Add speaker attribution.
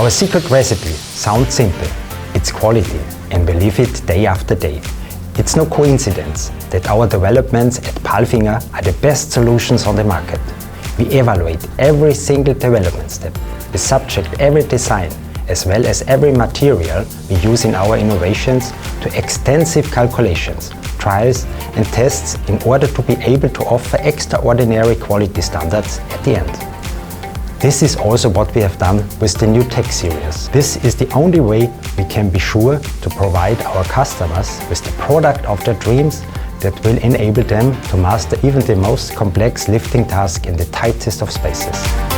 Speaker 1: Our secret recipe sounds simple. It's quality, and believe it day after day. It's no coincidence that our developments at PALFINGER are the best solutions on the market. We evaluate every single development step. We subject every design, as well as every material we use in our innovations, to extensive calculations, trials and tests in order to be able to offer extraordinary quality standards at the end. This is also what we have done with the new TEC series. This is the only way we can be sure to provide our customers with the product of their dreams that will enable them to master even the most complex lifting task in the tightest of spaces.